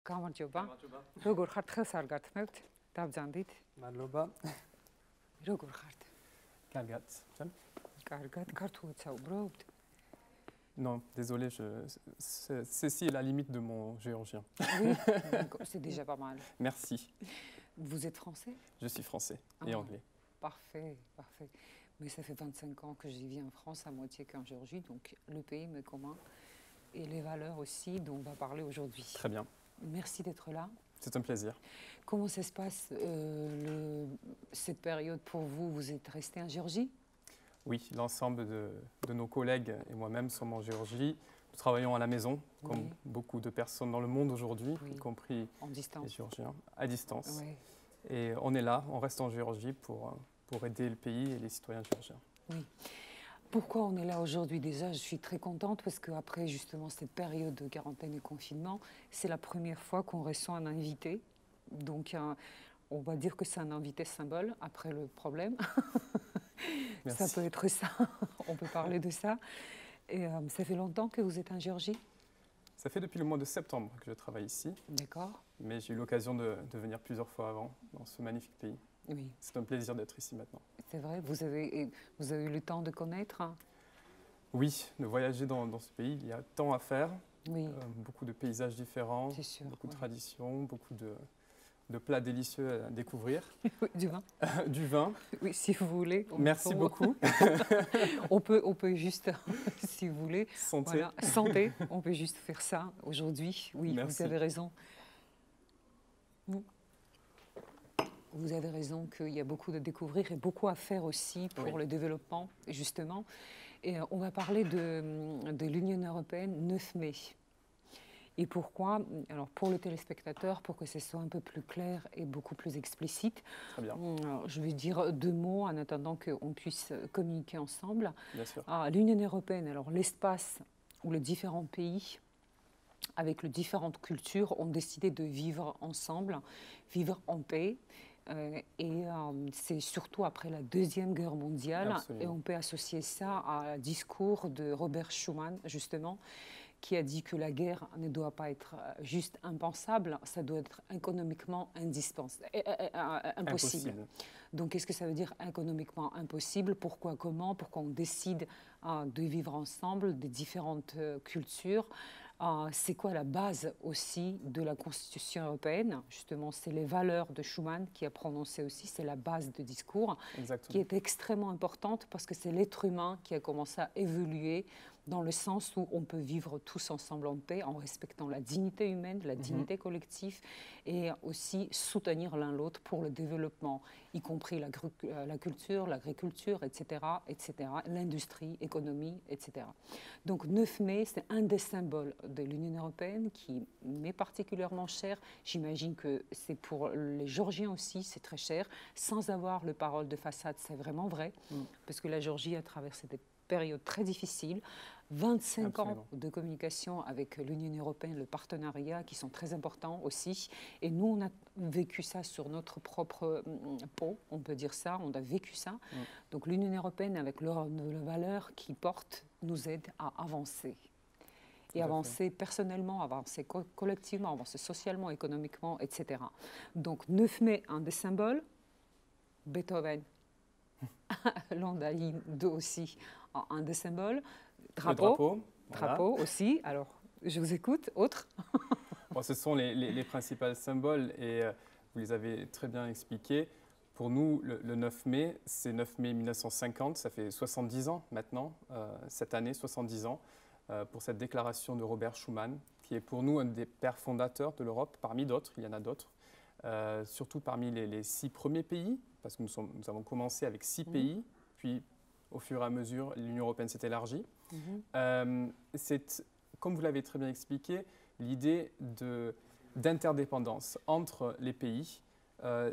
გამარჯობა. როგორ ხართ? ხელს არ გართმევთ? დავძანდით. მადლობა. როგორ ხართ? კარგად. Თან? კარგად. ქართულად საუბრობთ? Non, désolé, ceci est la limite de mon géorgien. Oui, c'est déjà pas mal. Merci. Vous êtes français? Je suis français et anglais. Parfait, parfait. Mais ça fait 25 ans que j'y vis en France, à moitié qu'en Géorgie, donc le pays me commun et les valeurs aussi dont on va parler aujourd'hui. Très bien. Merci d'être là. C'est un plaisir. Comment ça se passe cette période pour vous? Vous êtes resté en Géorgie? Oui, l'ensemble de nos collègues et moi-même sommes en Géorgie. Nous travaillons à la maison, comme beaucoup de personnes dans le monde aujourd'hui, y compris les Géorgiens, à distance. Oui. Et on est là, on reste en Géorgie pour aider le pays et les citoyens géorgiens. Oui. Pourquoi on est là aujourd'hui? Déjà, je suis très contente parce qu'après justement cette période de quarantaine et confinement, c'est la première fois qu'on reçoit un invité. Donc, on va dire que c'est un invité symbole après le problème. Ça peut être ça, on peut parler de ça. Et ça fait longtemps que vous êtes en Géorgie? Ça fait depuis le mois de septembre que je travaille ici. D'accord. Mais j'ai eu l'occasion de venir plusieurs fois avant dans ce magnifique pays. Oui. C'est un plaisir d'être ici maintenant. C'est vrai, vous avez eu le temps de connaître? Oui, de voyager dans ce pays, il y a tant à faire. Oui. Beaucoup de paysages différents, sûr, beaucoup de traditions, beaucoup de plats délicieux à découvrir. Du vin. Du vin. Oui, si vous voulez. Merci beaucoup. on peut juste, si vous voulez. Santé. Voilà, santé, on peut juste faire ça aujourd'hui. Oui, merci. Vous avez raison. Vous avez raison qu'il y a beaucoup à découvrir et beaucoup à faire aussi pour le développement, justement. Et on va parler de l'Union européenne 9 mai. Et pourquoi? Alors pour le téléspectateur, pour que ce soit un peu plus clair et beaucoup plus explicite, très bien. Je vais dire 2 mots en attendant qu'on puisse communiquer ensemble. Bien sûr. L'Union européenne, alors l'espace où les différents pays, avec les différentes cultures, ont décidé de vivre ensemble, vivre en paix. Et c'est surtout après la Deuxième Guerre mondiale. Absolument. Et on peut associer ça à un discours de Robert Schuman, justement, qui a dit que la guerre ne doit pas être juste impensable, ça doit être économiquement impossible. Donc, qu'est-ce que ça veut dire économiquement impossible? Pourquoi, comment? Pourquoi on décide de vivre ensemble des différentes cultures? C'est quoi la base aussi de la Constitution européenne? Justement, c'est les valeurs de Schuman qui a prononcé aussi, c'est la base de discours. Exactement. Qui est extrêmement importante parce que c'est l'être humain qui a commencé à évoluer dans le sens où on peut vivre tous ensemble en paix en respectant la dignité humaine, la dignité collective et aussi soutenir l'un l'autre pour le développement, y compris la culture, l'agriculture, etc., l'industrie, l'économie, etc. Donc 9 mai, c'est un des symboles de l'Union européenne qui m'est particulièrement cher. J'imagine que c'est pour les Géorgiens aussi, c'est très cher. Sans avoir le parole de façade, c'est vraiment vrai, parce que la Géorgie a traversé des période très difficile, 25 ans de communication avec l'Union européenne, le partenariat qui sont très importants aussi. Et nous, on a vécu ça sur notre propre peau, on peut dire ça, on a vécu ça. Donc l'Union européenne, avec leurs valeurs qui portent, nous aide à avancer. Et avancer personnellement, avancer collectivement, avancer socialement, économiquement, etc. Donc 9 mai, un des symboles, Beethoven. Landaline 2 aussi, un des symboles. Drapeau. Drapeau aussi. Alors, je vous écoute. Autre? Bon, ce sont les principaux symboles et vous les avez très bien expliqués. Pour nous, le 9 mai, c'est 9 mai 1950, ça fait 70 ans maintenant, cette année, 70 ans, pour cette déclaration de Robert Schuman, qui est pour nous un des pères fondateurs de l'Europe, parmi d'autres, il y en a d'autres. Surtout parmi les 6 premiers pays, parce que nous avons commencé avec 6 pays, puis au fur et à mesure, l'Union européenne s'est élargie. C'est, comme vous l'avez très bien expliqué, l'idée d'interdépendance entre les pays.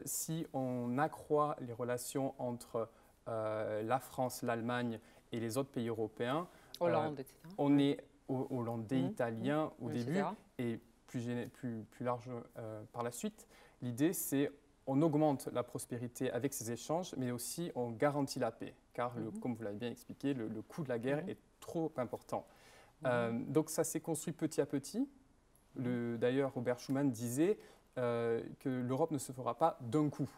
Si on accroît les relations entre la France, l'Allemagne et les autres pays européens, Hollande, etc. On est hollandais, italien au début, et plus large par la suite. L'idée, c'est on augmente la prospérité avec ces échanges, mais aussi on garantit la paix, car, comme vous l'avez bien expliqué, le coût de la guerre est trop important. Donc ça s'est construit petit à petit, D'ailleurs, Robert Schuman disait que l'Europe ne se fera pas d'un coup.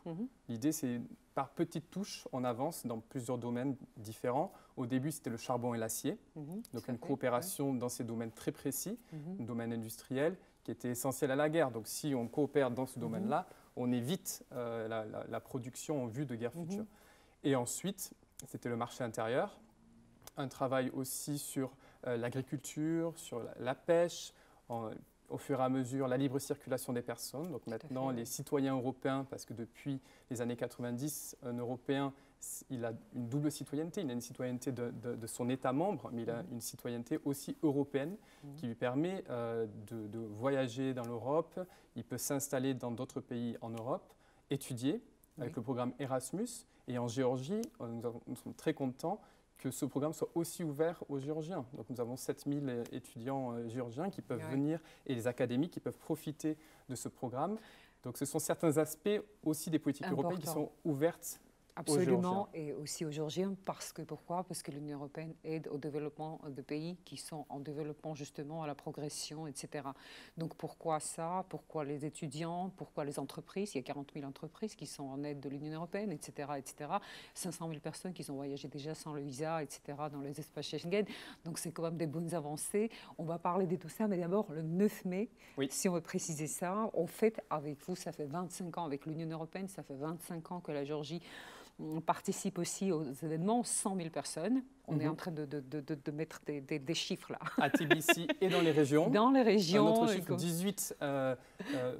L'idée, c'est par petites touches, on avance dans plusieurs domaines différents. Au début, c'était le charbon et l'acier, donc une coopération dans ces domaines très précis, un domaine industriel qui était essentiel à la guerre. Donc si on coopère dans ce domaine-là, on évite la production en vue de guerre future. Et ensuite, c'était le marché intérieur, un travail aussi sur l'agriculture, sur la pêche, au fur et à mesure la libre circulation des personnes. Donc maintenant, les citoyens européens, parce que depuis les années 90, un Européen, il a une double citoyenneté. Il a une citoyenneté de son État membre, mais il a une citoyenneté aussi européenne qui lui permet de voyager dans l'Europe. Il peut s'installer dans d'autres pays en Europe, étudier avec le programme Erasmus. Et en Géorgie, nous sommes très contents que ce programme soit aussi ouvert aux Géorgiens. Donc nous avons 7000 étudiants géorgiens qui peuvent venir et les académies qui peuvent profiter de ce programme. Donc ce sont certains aspects aussi des politiques européennes qui sont ouvertes Absolument, et aussi aux Géorgiens. Pourquoi? Parce que l'Union européenne aide au développement de pays qui sont en développement justement, à la progression, etc. Donc pourquoi ça? Pourquoi les étudiants? Pourquoi les entreprises? Il y a 40 000 entreprises qui sont en aide de l'Union européenne, etc., etc. 500 000 personnes qui ont voyagé déjà sans le visa, etc., dans les espaces Schengen. Donc c'est quand même des bonnes avancées. On va parler de tout ça, mais d'abord le 9 mai, si on veut préciser ça, on fête avec vous, ça fait 25 ans avec l'Union européenne, ça fait 25 ans que la Géorgie participe aussi aux événements, 100 000 personnes. On est en train de mettre des chiffres là. À Tbilissi et dans les régions. Dans les régions. Un autre chiffre,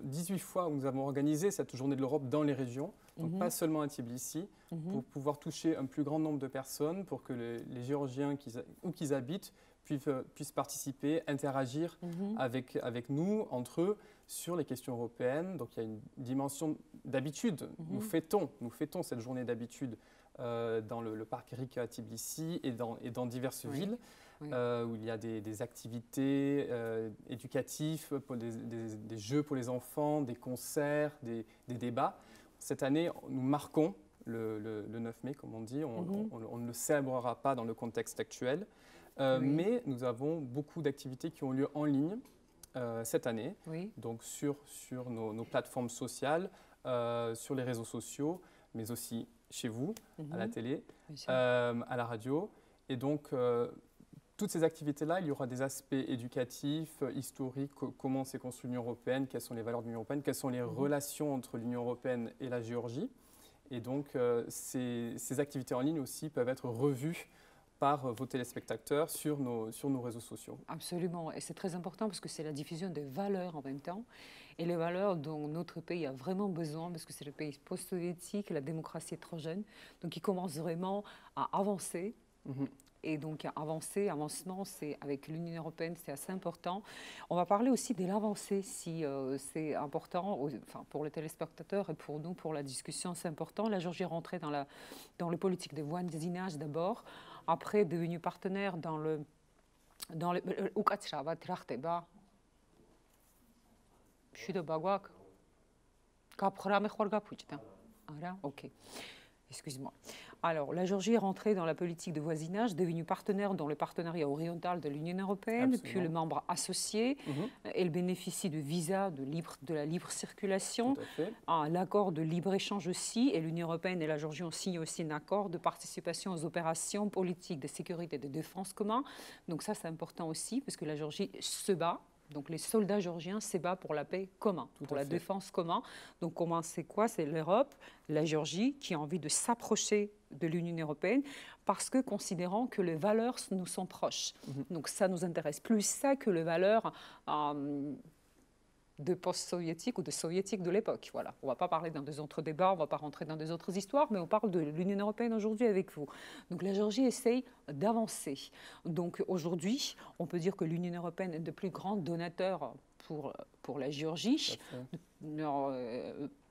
18 fois où nous avons organisé cette journée de l'Europe dans les régions. Donc pas seulement à Tbilissi, pour pouvoir toucher un plus grand nombre de personnes, pour que les Géorgiens, où qu'ils habitent, puissent participer, interagir avec nous, entre eux, sur les questions européennes. Donc il y a une dimension d'habitude. Nous fêtons cette journée d'habitude dans le parc Rica à Tbilissi et dans diverses villes où il y a des activités éducatives, des jeux pour les enfants, des concerts, des débats. Cette année, nous marquons le 9 mai, comme on dit. On ne le célébrera pas dans le contexte actuel. Mais nous avons beaucoup d'activités qui ont lieu en ligne cette année, donc sur nos plateformes sociales, sur les réseaux sociaux, mais aussi chez vous, à la télé, à la radio. Et donc, toutes ces activités-là, il y aura des aspects éducatifs, historiques, comment s'est construite l'Union européenne, quelles sont les valeurs de l'Union européenne, quelles sont les relations entre l'Union européenne et la Géorgie. Et donc, ces activités en ligne aussi peuvent être revues par vos téléspectateurs sur nos réseaux sociaux. Absolument, et c'est très important parce que c'est la diffusion des valeurs en même temps, et les valeurs dont notre pays a vraiment besoin, parce que c'est le pays post-soviétique, la démocratie est trop jeune, donc il commence vraiment à avancer. Et donc avancement, c'est avec l'Union européenne, c'est assez important. On va parler aussi de l'avancée, si c'est important, pour les téléspectateurs et pour nous, pour la discussion, c'est important. La Géorgie est rentrée dans les politiques de voisinage d'abord, après devenu partenaire dans le ok. Excuse-moi. Alors, la Géorgie est rentrée dans la politique de voisinage, devenue partenaire dans le partenariat oriental de l'Union européenne, puis le membre associé. Elle bénéficie de visas de la libre circulation, l'accord de libre-échange aussi, et l'Union européenne et la Géorgie ont signé aussi un accord de participation aux opérations politiques de sécurité et de défense commun. Donc ça, c'est important aussi, parce que la Géorgie se bat. Donc les soldats géorgiens se battent pour la paix commune, pour la défense commune. Donc comment c'est quoi? C'est l'Europe, la Géorgie qui a envie de s'approcher de l'Union européenne parce que considérant que les valeurs nous sont proches. Donc ça nous intéresse plus ça que les valeurs de post-soviétique ou de soviétique de l'époque. Voilà. On ne va pas parler dans des autres débats, on ne va pas rentrer dans des autres histoires, mais on parle de l'Union européenne aujourd'hui avec vous. Donc la Géorgie essaye d'avancer. Donc aujourd'hui, on peut dire que l'Union européenne est le plus grand donateur pour la Géorgie.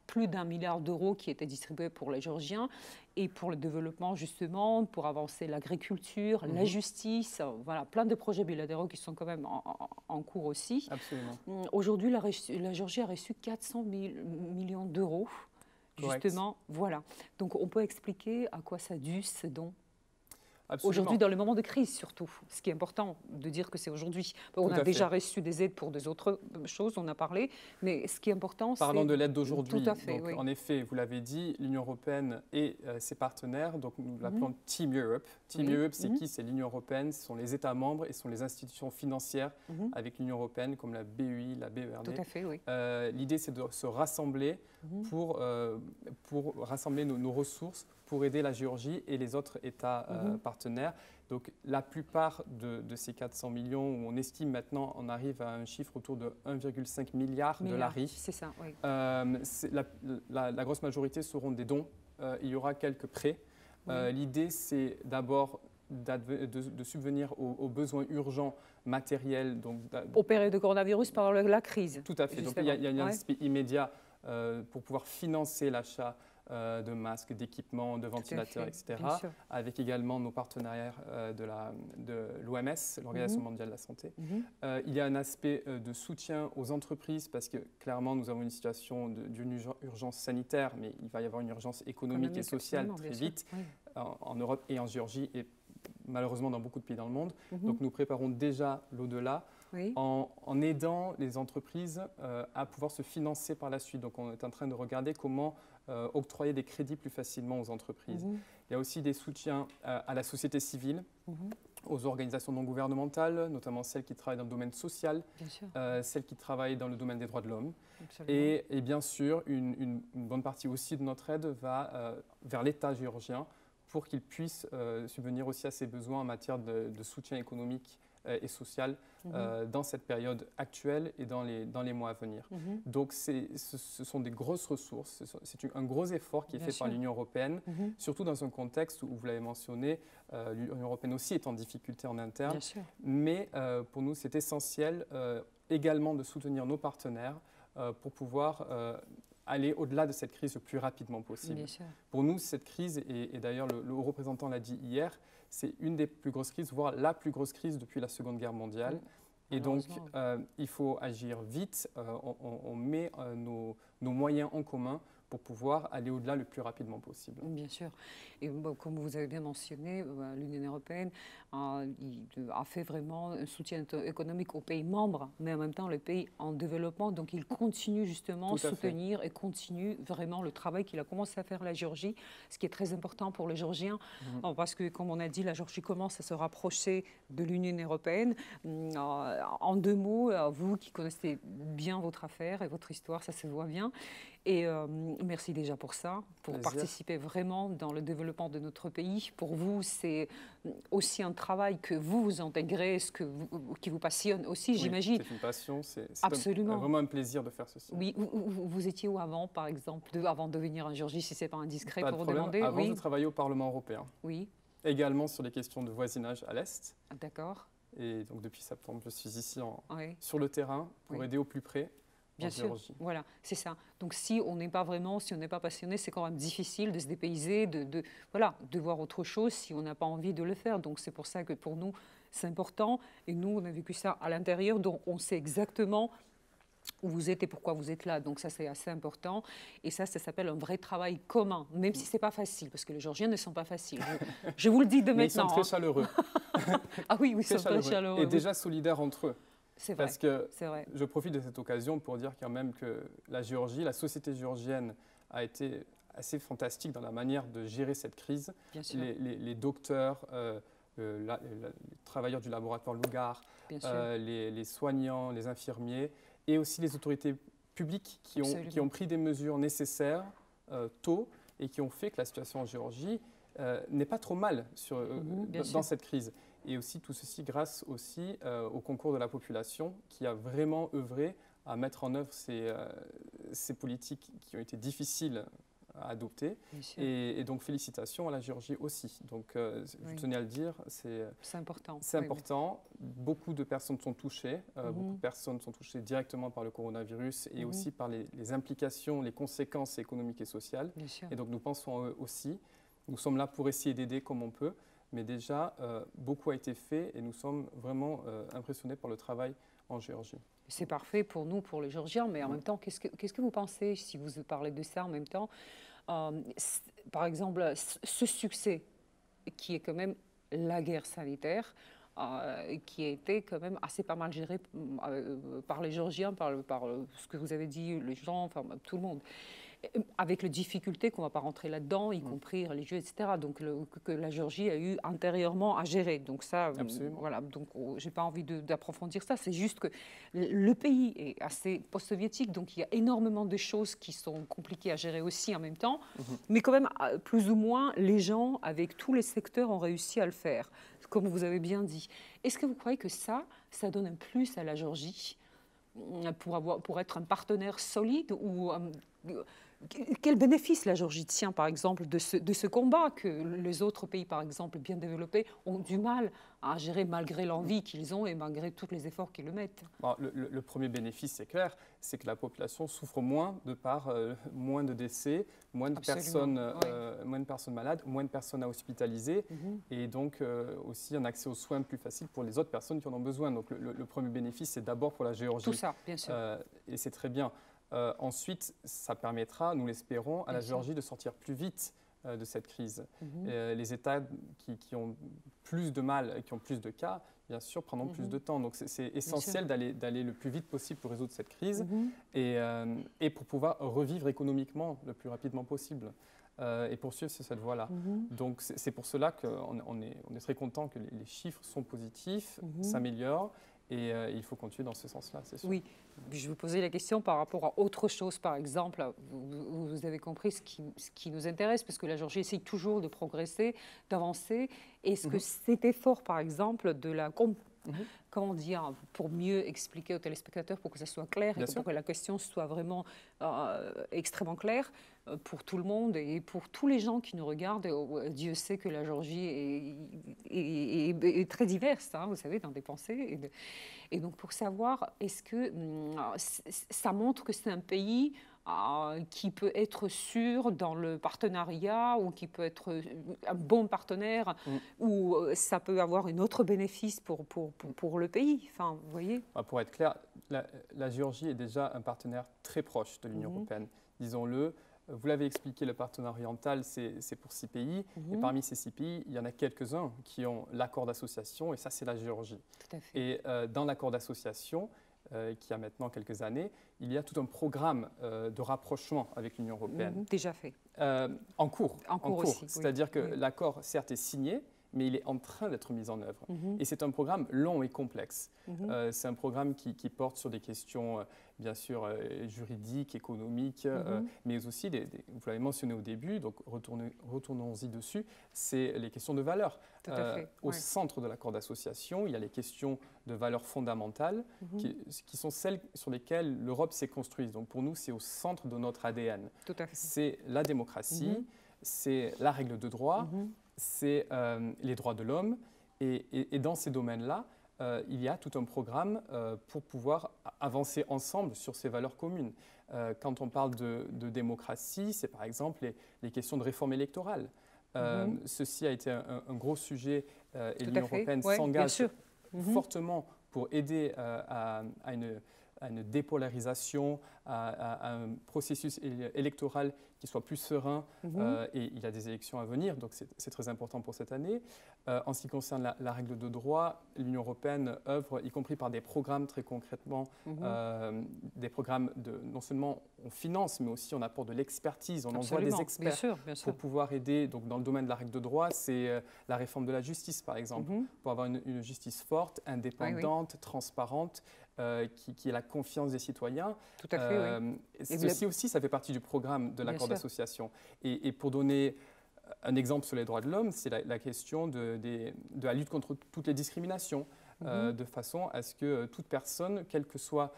Plus d'1 milliard d'euros qui étaient distribués pour les Géorgiens et pour le développement justement, pour avancer l'agriculture, la justice, voilà, plein de projets bilatéraux qui sont quand même en cours aussi. Absolument. Aujourd'hui, la Géorgie a reçu 400 millions d'euros, justement. Voilà. Donc on peut expliquer à quoi ça a dû ce don? aujourd'hui dans les moments de crise surtout. Ce qui est important de dire que c'est aujourd'hui. On a déjà reçu des aides pour des autres choses, on a parlé, mais ce qui est important, c'est... Parlons de l'aide d'aujourd'hui. Tout à fait, donc, en effet, vous l'avez dit, l'Union européenne et ses partenaires, donc nous l'appelons Team Europe. Team Europe, c'est qui? C'est l'Union européenne, ce sont les États membres et ce sont les institutions financières avec l'Union européenne, comme la BEI, la BERD. Tout à fait, oui. L'idée, c'est de se rassembler pour rassembler nos ressources pour aider la Géorgie et les autres États partenaires. Donc la plupart de ces 400 millions, où on estime maintenant, on arrive à un chiffre autour de 1,5 milliard de lari. C'est ça, oui. La grosse majorité seront des dons. Il y aura quelques prêts. L'idée, c'est d'abord de subvenir aux besoins urgents matériels. Donc, aux périodes de coronavirus par la crise. Tout à fait. Justement. Donc il y a un aspect immédiat pour pouvoir financer l'achat de masques, d'équipements, de ventilateurs, etc. Avec également nos partenaires de l'OMS, l'Organisation mondiale de la santé. Il y a un aspect de soutien aux entreprises parce que clairement nous avons une situation d'une urgence sanitaire, mais il va y avoir une urgence économique et sociale très vite en Europe et en Géorgie et malheureusement dans beaucoup de pays dans le monde. Donc nous préparons déjà l'au-delà. En aidant les entreprises à pouvoir se financer par la suite. Donc on est en train de regarder comment octroyer des crédits plus facilement aux entreprises. Il y a aussi des soutiens à la société civile, aux organisations non gouvernementales, notamment celles qui travaillent dans le domaine social, celles qui travaillent dans le domaine des droits de l'homme. Et bien sûr, une bonne partie aussi de notre aide va vers l'État géorgien pour qu'il puisse subvenir aussi à ses besoins en matière de soutien économique et social dans cette période actuelle et dans les mois à venir. Donc ce sont des grosses ressources, c'est un gros effort qui est fait par l'Union européenne, surtout dans un contexte où, vous l'avez mentionné, l'Union européenne aussi est en difficulté en interne, mais pour nous c'est essentiel également de soutenir nos partenaires pour pouvoir aller au-delà de cette crise le plus rapidement possible. Pour nous, cette crise, et d'ailleurs le haut représentant l'a dit hier, c'est une des plus grosses crises, voire la plus grosse crise depuis la Seconde Guerre mondiale. Et donc, il faut agir vite. On met nos moyens en commun pour pouvoir aller au-delà le plus rapidement possible. Bien sûr. Et comme vous avez bien mentionné, l'Union européenne a fait vraiment un soutien économique aux pays membres, mais en même temps les pays en développement. Donc il continue justement à soutenir et continue vraiment le travail qu'il a commencé à faire la Géorgie, ce qui est très important pour les Géorgiens, parce que comme on a dit, la Géorgie commence à se rapprocher de l'Union européenne. En deux mots, vous qui connaissez bien votre affaire et votre histoire, ça se voit bien. Et merci déjà pour ça, pour participer vraiment dans le développement de notre pays. Pour vous, c'est aussi un travail que vous intégrez, qui vous passionne aussi, j'imagine. C'est une passion, c'est vraiment un plaisir de faire ceci. Oui, vous étiez où avant, par exemple, avant de venir en Géorgie, si ce n'est pas indiscret pour vous demander? Avant, je travaillais au Parlement européen. Oui. Également sur les questions de voisinage à l'Est. D'accord. Et donc depuis septembre, je suis ici sur le terrain pour aider au plus près. Bien sûr, voilà, c'est ça. Donc si on n'est pas passionné, c'est quand même difficile de se dépayser, de voir autre chose si on n'a pas envie de le faire. Donc c'est pour ça que pour nous, c'est important. Et nous, on a vécu ça à l'intérieur, donc on sait exactement où vous êtes et pourquoi vous êtes là. Donc ça, c'est assez important. Et ça s'appelle un vrai travail commun, même si ce n'est pas facile, parce que les Géorgiens ne sont pas faciles. Je vous le dis de maintenant. Mais ils sont très chaleureux. Ah oui, ils sont très chaleureux. Et déjà solidaires entre eux. C'est vrai. Parce que je profite de cette occasion pour dire quand même que la Géorgie, la société géorgienne a été assez fantastique dans la manière de gérer cette crise. Les docteurs, les travailleurs du laboratoire Lugar, les soignants, les infirmiers et aussi les autorités publiques qui ont pris des mesures nécessaires tôt et qui ont fait que la situation en Géorgie n'est pas trop mal dans cette crise. Et aussi tout ceci grâce aussi au concours de la population qui a vraiment œuvré à mettre en œuvre ces politiques qui ont été difficiles à adopter. Et donc félicitations à la Géorgie aussi. Donc je tenais à le dire, c'est important. C'est important. Beaucoup de personnes sont touchées. Beaucoup de personnes sont touchées directement par le coronavirus et aussi par les implications, les conséquences économiques et sociales. Et donc nous pensons à eux aussi. Nous sommes là pour essayer d'aider comme on peut. Mais déjà, beaucoup a été fait et nous sommes vraiment impressionnés par le travail en Géorgie. C'est parfait pour nous, pour les Géorgiens, mais en même temps, qu'est-ce que vous pensez, si vous parlez de ça en même temps, par exemple, ce succès qui est quand même la guerre sanitaire, qui a été quand même assez pas mal gérée par les Géorgiens, par ce que vous avez dit, les gens, enfin tout le monde. Avec les difficultés qu'on ne va pas rentrer là-dedans, y compris religieux, etc. Donc que la Géorgie a eu intérieurement à gérer. Donc ça, voilà. Donc j'ai pas envie d'approfondir ça. C'est juste que le pays est assez post-soviétique, donc il y a énormément de choses qui sont compliquées à gérer aussi en même temps. Mais quand même, plus ou moins, les gens avec tous les secteurs ont réussi à le faire, comme vous avez bien dit. Est-ce que vous croyez que ça donne un plus à la Géorgie pour être un partenaire solide ou quel bénéfice la Géorgie tient, par exemple, de ce combat que les autres pays, par exemple, bien développés, ont du mal à gérer malgré l'envie qu'ils ont et malgré tous les efforts qu'ils le mettent? Bon, le premier bénéfice, c'est clair, c'est que la population souffre moins de par moins de décès, moins de personnes malades, moins de personnes à hospitaliser et donc aussi un accès aux soins plus facile pour les autres personnes qui en ont besoin. Donc le premier bénéfice, c'est d'abord pour la Géorgie. Tout ça, bien sûr. Et c'est très bien. Ensuite, ça permettra, nous l'espérons, à la Géorgie de sortir plus vite de cette crise. Les États qui ont plus de mal, qui ont plus de cas, bien sûr, prendront plus de temps. Donc c'est essentiel d'aller le plus vite possible pour résoudre cette crise et pour pouvoir revivre économiquement le plus rapidement possible et poursuivre sur cette voie-là. Donc c'est pour cela qu'on est très content que les chiffres sont positifs, s'améliorent. Et il faut continuer dans ce sens-là, c'est sûr. Oui, je vous posais la question par rapport à autre chose, par exemple. Vous avez compris ce qui nous intéresse, parce que la Géorgie essaye toujours de progresser, d'avancer. Est-ce que cet effort, par exemple, de la... Comment dire, pour mieux expliquer aux téléspectateurs, pour que ça soit clair et pour que la question soit vraiment extrêmement claire pour tout le monde et pour tous les gens qui nous regardent. Dieu sait que la Géorgie est très diverse, hein, vous savez, dans des pensées. Et donc, pour savoir, est-ce que ça montre que c'est un pays qui peut être sûr dans le partenariat ou qui peut être un bon partenaire ou ça peut avoir un autre bénéfice pour le pays. Enfin, vous voyez. Pour être clair, la Géorgie est déjà un partenaire très proche de l'Union européenne. Disons-le, vous l'avez expliqué, le partenariat oriental, c'est pour 6 pays. Et parmi ces 6 pays, il y en a quelques-uns qui ont l'accord d'association et ça, c'est la Géorgie. Tout à fait. Et dans l'accord d'association, qui a maintenant quelques années, il y a tout un programme de rapprochement avec l'Union européenne. Déjà fait. En cours. En cours aussi. C'est-à-dire que l'accord, certes, est signé, mais il est en train d'être mis en œuvre. Et c'est un programme long et complexe. C'est un programme qui porte sur des questions, bien sûr, juridiques, économiques, mais aussi, vous l'avez mentionné au début, donc retournons-y dessus, c'est les questions de valeurs. Tout à fait. Au centre de l'accord d'association, il y a les questions de valeurs fondamentales qui sont celles sur lesquelles l'Europe s'est construite. Donc pour nous, c'est au centre de notre ADN. Tout à fait. C'est la démocratie, c'est la règle de droit, c'est les droits de l'homme. Et dans ces domaines-là, il y a tout un programme pour pouvoir avancer ensemble sur ces valeurs communes. Quand on parle de démocratie, c'est par exemple les questions de réforme électorale. Ceci a été un gros sujet et l'Union européenne s'engage fortement pour aider à une dépolarisation, à un processus électoral qui soit plus serein et il y a des élections à venir, donc c'est très important pour cette année. En ce qui concerne la règle de droit, l'Union européenne œuvre, y compris par des programmes très concrètement, des programmes non seulement on finance, mais aussi on apporte de l'expertise, on envoie des experts bien sûr. pour pouvoir aider. Donc dans le domaine de la règle de droit, c'est la réforme de la justice par exemple, pour avoir une justice forte, indépendante, transparente, qui ait la confiance des citoyens. Tout à fait, Ceci aussi, ça fait partie du programme de l'accord d'association. Et pour donner un exemple sur les droits de l'homme, c'est la question de la lutte contre toutes les discriminations, de façon à ce que toute personne, quelle que soit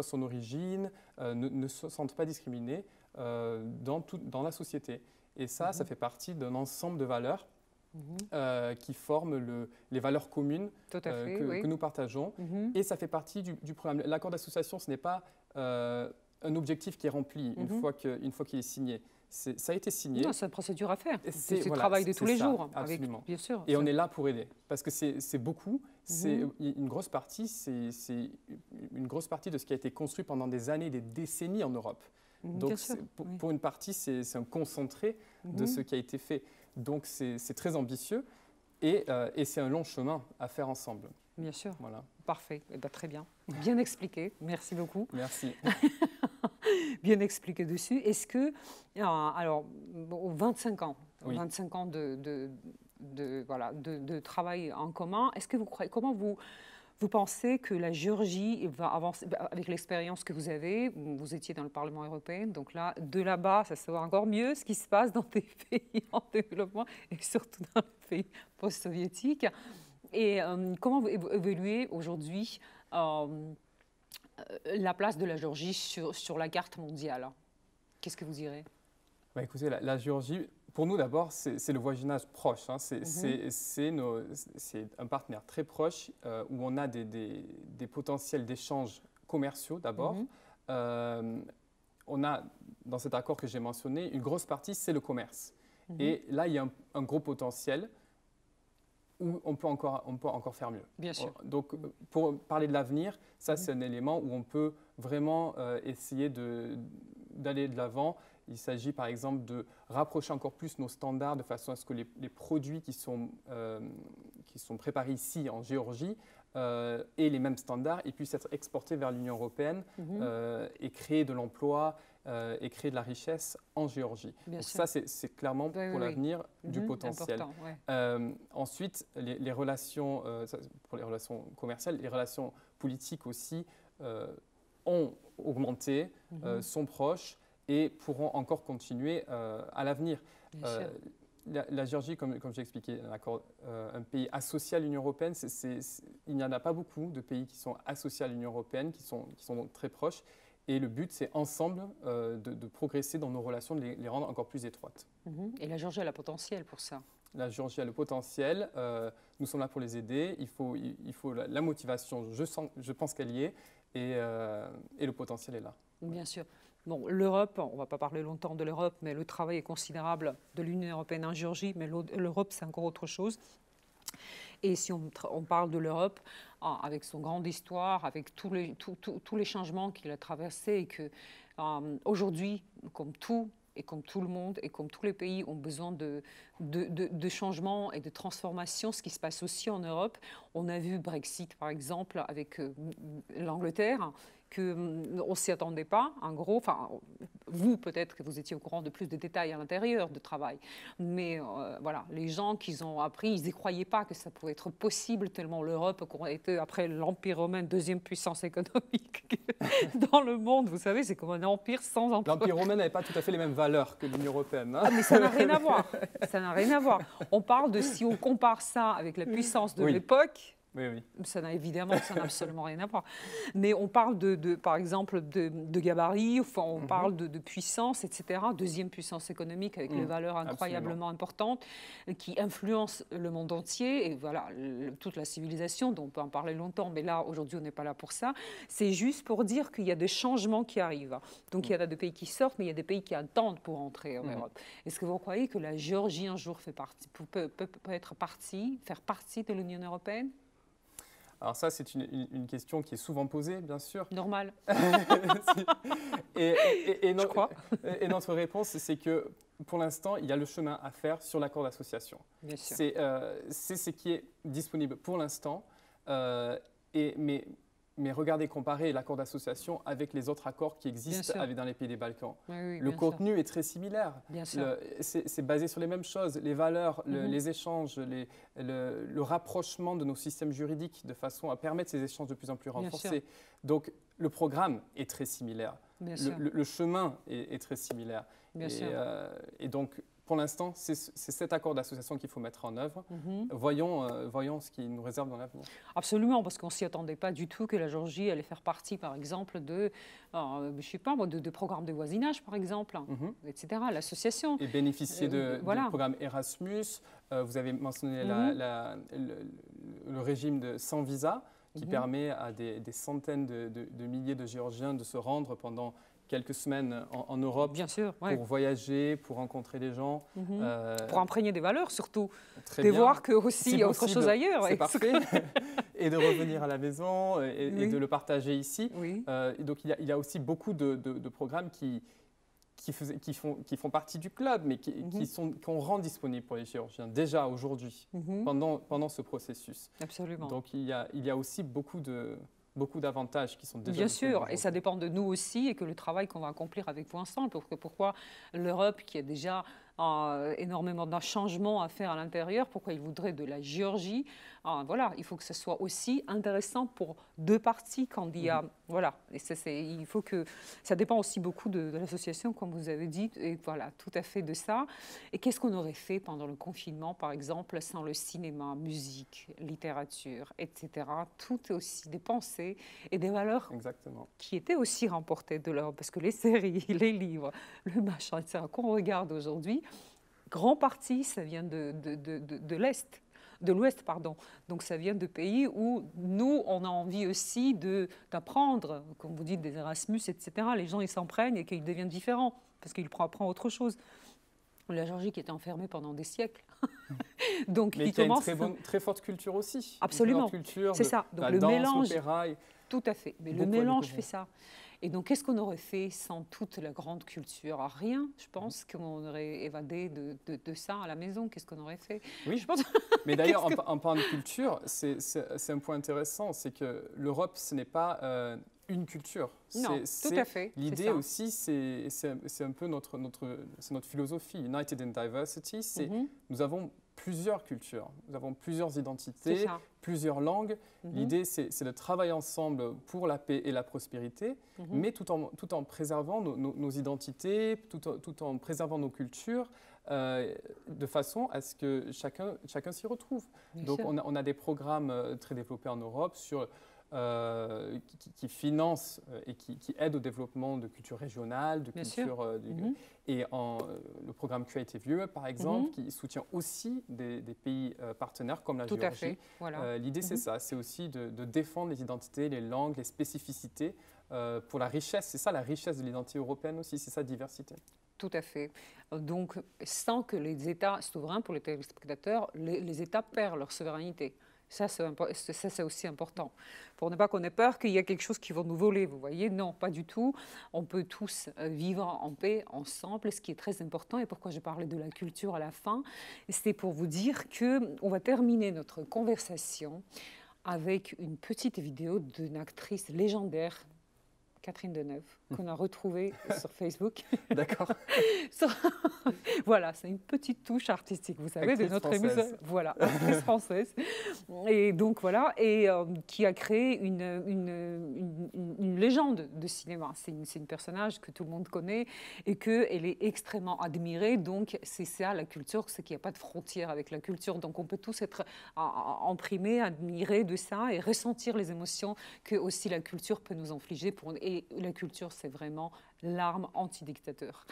son origine, ne se sente pas discriminée dans la société. Et ça fait partie d'un ensemble de valeurs qui forment les valeurs communes que nous partageons. Et ça fait partie du programme. L'accord d'association, ce n'est pas un objectif qui est rempli une fois qu'il est signé. Ça a été signé. Non, c'est une procédure à faire. C'est le travail de tous les jours. Absolument. Bien sûr. Et on est là pour aider. Parce que c'est beaucoup. Une grosse partie, c'est une grosse partie de ce qui a été construit pendant des années, des décennies en Europe. Donc, pour une partie, c'est un concentré de ce qui a été fait. Donc c'est très ambitieux et c'est un long chemin à faire ensemble. Bien sûr. Voilà. Parfait. Eh ben, très bien. Bien expliqué. Merci beaucoup. Merci. Bien expliqué dessus. Est-ce que, alors, 25 ans, Oui. 25 ans voilà, de travail en commun, est-ce que vous croyez, comment vous pensez que la Géorgie va avancer avec l'expérience que vous avez? Vous étiez dans le Parlement européen, donc là, de là-bas, ça se voit encore mieux ce qui se passe dans des pays en développement et surtout dans les pays post-soviétiques. Et comment vous évaluez aujourd'hui la place de la Géorgie sur la carte mondiale? Qu'est-ce que vous direz? Bah, écoutez, la Géorgie, pour nous d'abord, c'est le voisinage proche. Hein. C'est un partenaire très proche où on a des potentiels d'échanges commerciaux d'abord. On a, dans cet accord que j'ai mentionné, une grosse partie, c'est le commerce. Et là, il y a un gros potentiel où on peut encore faire mieux. Bien sûr. Donc, pour parler de l'avenir, ça, c'est un élément où on peut vraiment essayer d'aller de l'avant. Il s'agit, par exemple, de rapprocher encore plus nos standards de façon à ce que les produits qui sont préparés ici, en Géorgie, aient les mêmes standards et puissent être exportés vers l'Union européenne et créer de l'emploi et créer de la richesse en Géorgie. Donc ça, c'est clairement pour l'avenir du potentiel. Ensuite, les relations, pour les relations commerciales, les relations politiques aussi ont augmenté, sont proches et pourront encore continuer à l'avenir. La Géorgie, comme j'ai expliqué, un pays associé à l'Union européenne, il n'y en a pas beaucoup de pays qui sont associés à l'Union européenne, qui sont donc très proches. Et le but, c'est ensemble de progresser dans nos relations, de les rendre encore plus étroites. Et la Géorgie a le potentiel pour ça. La Géorgie a le potentiel. Nous sommes là pour les aider. Il faut la motivation, je pense qu'elle y est. Et le potentiel est là. Bien sûr. Bon, l'Europe, on ne va pas parler longtemps de l'Europe, mais le travail est considérable de l'Union européenne en Géorgie. Mais l'Europe, c'est encore autre chose. Et si on parle de l'Europe, avec son grande histoire, avec tous les changements qu'il a traversés, et que aujourd'hui, comme tout et comme tout le monde et comme tous les pays ont besoin de changements et de transformations, ce qui se passe aussi en Europe. On a vu Brexit, par exemple, avec l'Angleterre, qu'on ne s'y attendait pas, en gros. Enfin, vous, peut-être que vous étiez au courant de plus de détails à l'intérieur de travail. Mais voilà, les gens qui ont appris, ils n'y croyaient pas que ça pouvait être possible, tellement l'Europe, qu'on a été, après l'Empire romain, deuxième puissance économique dans le monde. Vous savez, c'est comme un empire sans empire. L'Empire romain n'avait pas tout à fait les mêmes valeurs que l'Union européenne. Hein. Ah, mais ça n'a rien à voir. Ça n'a rien à voir. On parle de, si on compare ça avec la puissance de l'époque, oui. Ça n'a absolument rien à voir. Mais on parle par exemple de gabarit, enfin, on parle de puissance, etc. Deuxième puissance économique avec les valeurs incroyablement importantes qui influencent le monde entier et voilà, toute la civilisation, dont on peut en parler longtemps, mais là, aujourd'hui, on n'est pas là pour ça. C'est juste pour dire qu'il y a des changements qui arrivent. Donc, il y a des pays qui sortent, mais il y a des pays qui attendent pour entrer en Europe. Est-ce que vous croyez que la Géorgie, un jour, peut faire partie de l'Union européenne ? Alors ça, c'est une question qui est souvent posée, bien sûr. Normal. Je crois. Et notre réponse, c'est que pour l'instant, il y a le chemin à faire sur l'accord d'association. Bien sûr. C'est ce qui est disponible pour l'instant. Mais regardez, comparer l'accord d'association avec les autres accords qui existent dans les pays des Balkans. Oui, le contenu est très similaire. C'est basé sur les mêmes choses, les valeurs, les échanges, le rapprochement de nos systèmes juridiques de façon à permettre ces échanges de plus en plus renforcés. Donc, le programme est très similaire. Le chemin est très similaire. Et donc, pour l'instant, c'est cet accord d'association qu'il faut mettre en œuvre. Voyons ce qui nous réserve dans l'avenir. Absolument, parce qu'on ne s'y attendait pas du tout que la Géorgie allait faire partie, par exemple, de programmes de voisinage, par exemple, etc., l'association. Et bénéficier du programme Erasmus. Vous avez mentionné le régime sans visa, qui permet à des centaines de milliers de Géorgiens de se rendre pendant quelques semaines en Europe pour voyager, pour rencontrer des gens. Pour imprégner des valeurs surtout, voir qu'il y a autre chose ailleurs. C'est parfait. Et de revenir à la maison et de le partager ici. Donc il y a aussi beaucoup de programmes qui qui font partie du club, mais qu'on rend disponible pour les Géorgiens déjà aujourd'hui, pendant ce processus. Absolument. Donc il y a aussi beaucoup d'avantages qui sont déjà Bien sûr, aujourd'hui. et ça dépend de nous aussi et que le travail qu'on va accomplir avec vous ensemble. Pourquoi l'Europe, qui a déjà énormément de changements à faire à l'intérieur, pourquoi il voudrait de la Géorgie? Voilà, il faut que ce soit aussi intéressant pour deux parties quand il y a... Voilà, et il faut que... Ça dépend aussi beaucoup de l'association, comme vous avez dit, et voilà, tout à fait de ça. Et qu'est-ce qu'on aurait fait pendant le confinement, par exemple, sans le cinéma, musique, littérature, etc. Tout est aussi des pensées et des valeurs qui étaient aussi remportées de l'Europe, parce que les séries, les livres, le machin, etc., qu'on regarde aujourd'hui, grand partie, ça vient de l'Est. De l'Ouest, pardon. Donc ça vient de pays où nous, on a envie aussi d'apprendre, comme vous dites, des Erasmus, etc. Les gens, ils s'en prennent et qu'ils deviennent différents, parce qu'ils apprennent autre chose. La Géorgie qui était enfermée pendant des siècles. Donc, mais qui a une très forte culture aussi. Absolument, c'est ça. Donc le danse, mélange, l'opéra, tout à fait. Mais le mélange fait ça. Et donc, qu'est-ce qu'on aurait fait sans toute la grande culture? Rien, je pense qu'on aurait évadé de ça à la maison. Qu'est-ce qu'on aurait fait? Oui, je pense. Mais d'ailleurs, en parlant de culture, c'est un point intéressant, c'est que l'Europe, ce n'est pas une culture. Non, tout à fait. L'idée aussi, c'est un peu notre philosophie. United in Diversity, nous avons plusieurs cultures, nous avons plusieurs identités, plusieurs langues. L'idée, c'est de travailler ensemble pour la paix et la prospérité, mais tout en préservant nos identités, tout en préservant nos cultures, de façon à ce que chacun s'y retrouve. Donc on a des programmes très développés en Europe qui financent et qui aident au développement de culture régionale, de culture... Et le programme Creative Europe, par exemple, qui soutient aussi des pays partenaires comme la Géorgie. Tout à fait. Voilà. L'idée, c'est ça, c'est aussi de défendre les identités, les langues, les spécificités pour la richesse. C'est ça la richesse de l'identité européenne aussi, c'est sa diversité. Tout à fait. Donc, sans que les États souverains, pour les téléspectateurs, les États perdent leur souveraineté. Ça, c'est aussi important. Pour ne pas qu'on ait peur qu'il y ait quelque chose qui va nous voler, vous voyez. Non, pas du tout. On peut tous vivre en paix, ensemble, ce qui est très important. Et pourquoi je parlais de la culture à la fin, c'est pour vous dire qu'on va terminer notre conversation avec une petite vidéo d'une actrice légendaire, Catherine Deneuve, qu'on a retrouvée sur Facebook. D'accord. Voilà, c'est une petite touche artistique, vous savez, de notre émission. Voilà, actrice française. Et donc voilà, et qui a créé une légende de cinéma. C'est une personnage que tout le monde connaît et qu'elle est extrêmement admirée. Donc c'est ça la culture, c'est qu'il n'y a pas de frontière avec la culture. Donc on peut tous être imprimés, admirés de ça et ressentir les émotions que aussi la culture peut nous infliger. Et la culture, c'est vraiment l'arme anti-dictateur.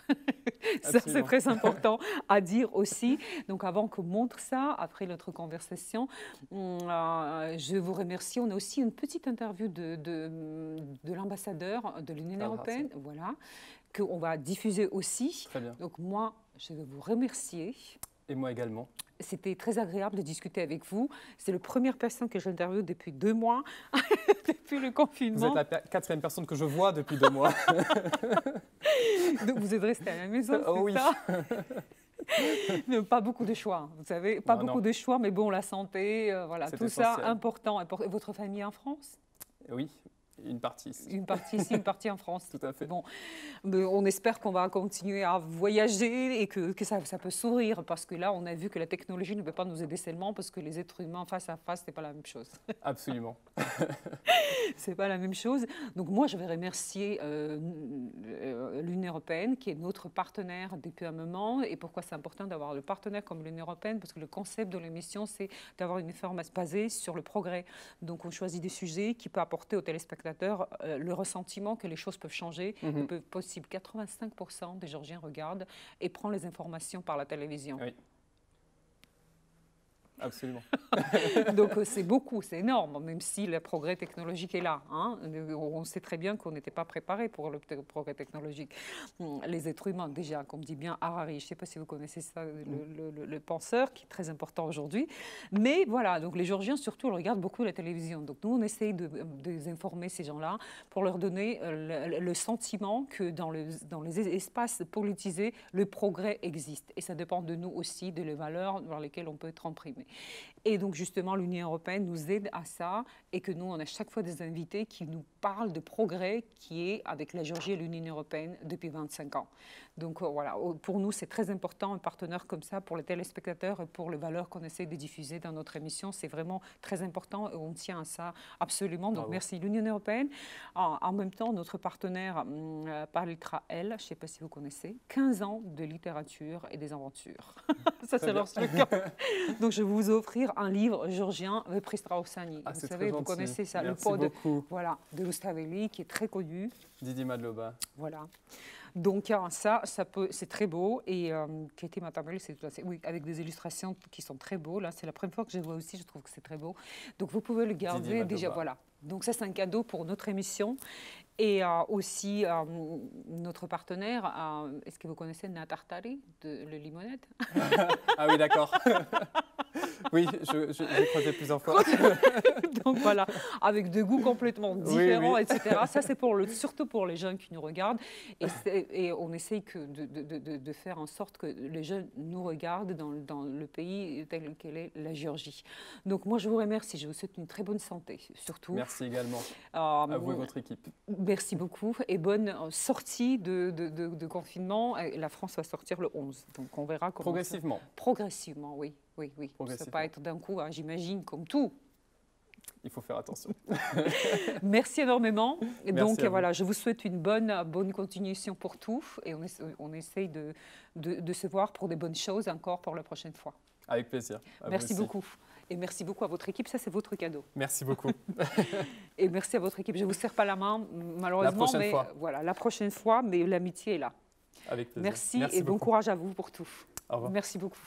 Ça, c'est très important à dire aussi. Donc, avant qu'on montre ça, après notre conversation, je vous remercie. On a aussi une petite interview de l'ambassadeur de l'Union européenne, voilà, qu'on va diffuser aussi. Très bien. Donc, moi, je vais vous remercier. Et moi également. C'était très agréable de discuter avec vous. C'est la première personne que j'interviewe depuis 2 mois, depuis le confinement. Vous êtes la 4e personne que je vois depuis 2 mois. Donc vous êtes resté à la maison, c'est oui. ça? Pas beaucoup de choix, vous savez, pas beaucoup de choix, mais bon, la santé, voilà, tout ça important. Votre famille en France? Oui. Une partie ici. Une partie ici, une partie en France. Tout à fait. Bon, on espère qu'on va continuer à voyager et que ça peut s'ouvrir parce que là, on a vu que la technologie ne peut pas nous aider seulement parce que les êtres humains face à face, ce n'est pas la même chose. Absolument. Ce n'est pas la même chose. Donc moi, je vais remercier l'Union européenne qui est notre partenaire depuis un moment. Et pourquoi c'est important d'avoir le partenaire comme l'Union européenne? Parce que le concept de l'émission, c'est d'avoir une information basée sur le progrès. Donc on choisit des sujets qui peuvent apporter aux téléspectateurs le ressentiment que les choses peuvent changer. Il peut possible 85% des Géorgiens regardent et prennent les informations par la télévision. Oui. Absolument. Donc c'est beaucoup, c'est énorme, même si le progrès technologique est là. Hein. On sait très bien qu'on n'était pas préparé pour le progrès technologique. Les êtres humains, déjà, comme dit bien Harari, je ne sais pas si vous connaissez ça, le penseur, qui est très important aujourd'hui. Mais voilà, donc les Géorgiens, surtout, ils regardent beaucoup la télévision. Donc nous, on essaye de informer ces gens-là pour leur donner le sentiment que dans les espaces politisés, le progrès existe. Et ça dépend de nous aussi, de les valeurs dans lesquelles on peut être imprimé. Et donc justement, l'Union européenne nous aide à ça et que nous, on a chaque fois des invités qui nous parlent de progrès qui est avec la Géorgie et l'Union européenne depuis 25 ans. Donc voilà, pour nous, c'est très important, un partenaire comme ça pour les téléspectateurs et pour les valeurs qu'on essaie de diffuser dans notre émission. C'est vraiment très important et on tient à ça absolument. Donc merci l'Union européenne. En même temps, notre partenaire Paletra L, je ne sais pas si vous connaissez, 15 ans de littérature et des aventures. Ça, c'est leur slogan. Donc je vais vous offrir un livre géorgien, Vepristra Osani. Ah, vous savez, vous connaissez ça, merci le pod beaucoup. de Lustaveli, qui est très connu. Didi Madloba. Voilà. Donc ça c'est très beau. Et Katie Matamel, oui, avec des illustrations qui sont très beaux. Là, c'est la première fois que je vois aussi, je trouve que c'est très beau. Donc vous pouvez le garder déjà. Voilà. Donc ça, c'est un cadeau pour notre émission. Et aussi notre partenaire, est-ce que vous connaissez Natartari, le limonade? Ah oui, d'accord. Oui, j'ai croisé plusieurs fois. Donc voilà, avec des goûts complètement différents, oui. Etc. Ça, c'est surtout pour les jeunes qui nous regardent. Et on essaye de faire en sorte que les jeunes nous regardent dans le pays tel qu'elle est la Géorgie. Donc moi, je vous remercie. Je vous souhaite une très bonne santé, surtout. Merci également. À vous et votre équipe. Merci beaucoup. Et bonne sortie de confinement. La France va sortir le 11. Donc on verra comment. Progressivement. Progressivement, oui. Oui, oui. Ça ne va pas être d'un coup, hein, j'imagine, comme tout. Il faut faire attention. Merci énormément. Et merci donc voilà, je vous souhaite une bonne continuation pour tout. Et on essaye de se voir pour des bonnes choses encore pour la prochaine fois. Avec plaisir. Merci beaucoup. Et merci beaucoup à votre équipe. Ça, c'est votre cadeau. Merci beaucoup. Et merci à votre équipe. Je ne vous serre pas la main, malheureusement. La prochaine fois. Voilà, la prochaine fois, mais l'amitié est là. Avec plaisir. Merci et bon courage à vous pour tout. Au revoir. Merci beaucoup.